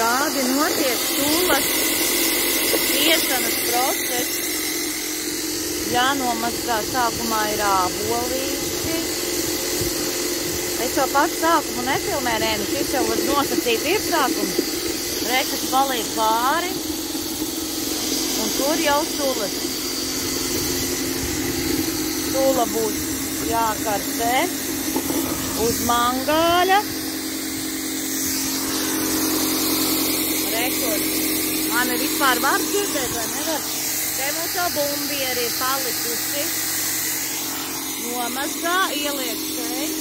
Šādi notiek sulas spiešanas process. Jānomazgā sākumā ir ābolīši. Es jau pats sākumu nefilmē, nē, nu šis jau var nosacīt ir sākums. Rekas paliek pāri. Un tur jau sulas. Sula būs jākartē uz mangāļa. Rekord. Mani vispār var dzirdēt, vai nevar? Te mums jau bumbieri ir palikusi. Nomazgā, ieliek šeit.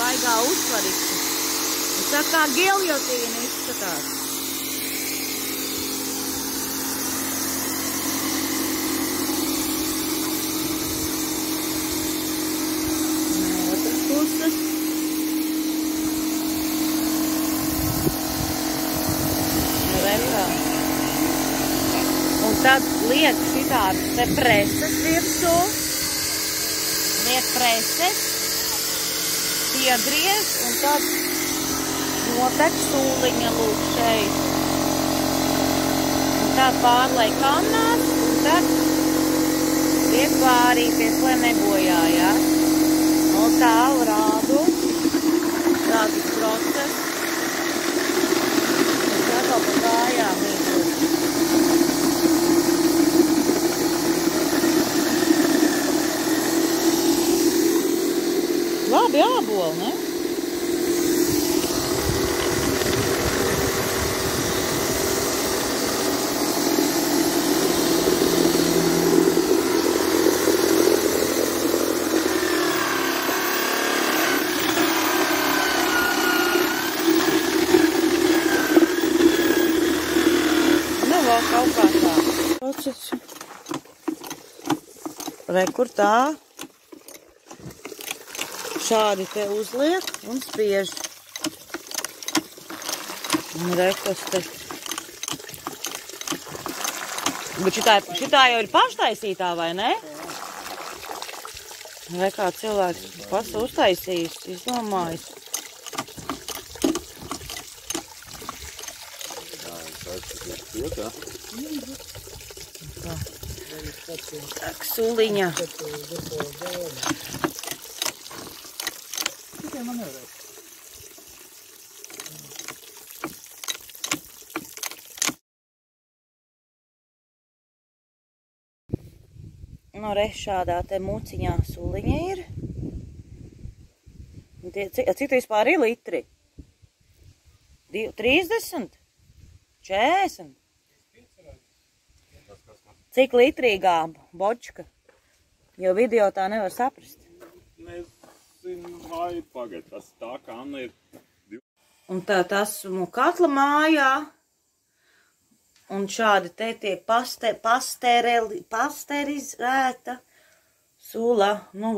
Baigā uzvarīšu. Un saka, kā giljotīna izskatās. Otras puses. Un tad liek šitādas te preses virsū. Liek preses. Piegriež un tad notek sūliņa lūk šeit. Un tad pārlai kannās un tad liek vārīties, lai nebojājās. Un tā rādu. Tāds process. Es atkal pa kājām īsot. Labi āboli, ne? Nu, vēl kaut kā tā. Re, kur tā? Šādi te uzliek un spiež. Un rekas te. Bet šitā jau ir paštaisītā, vai ne? Vai kā cilvēks pats uztaisījis, izdomājis. Tā suliņa. No re šādā te muciņā suliņa ir. Cik vispār ir litri? 30? 40? Cik litrīgā bočka? Jo video tā nevar saprast. Vai pagaid, tas tā kanna ir... Un tā tas katla mājā. Un šādi te tiek pasterizēta sula. Nu,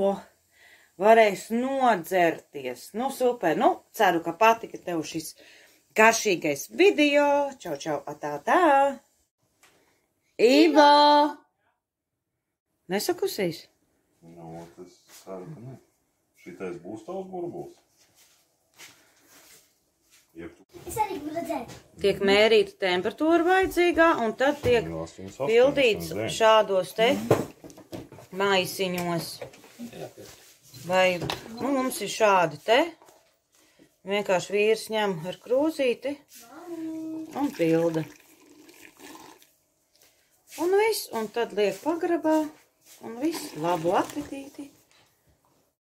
varēs nodzerties. Nu, super. Nu, ceru, ka patika tev šis garšīgais video. Čau, čau, atā. Ivo! Nesakusīs? Nu, tas ceru, ka ne. Šitais būs tavs burbuls. Es arī gribu redzēt. Tiek mērīta temperatūra vajadzīgā, un tad tiek pildīts šādos te maisiņos. Vai, nu, mums ir šādi te. Vienkārši vīrs ņem ar krūzīti un pilda. Un viss, un tad liek pagrabā, un viss. Labu apetīti!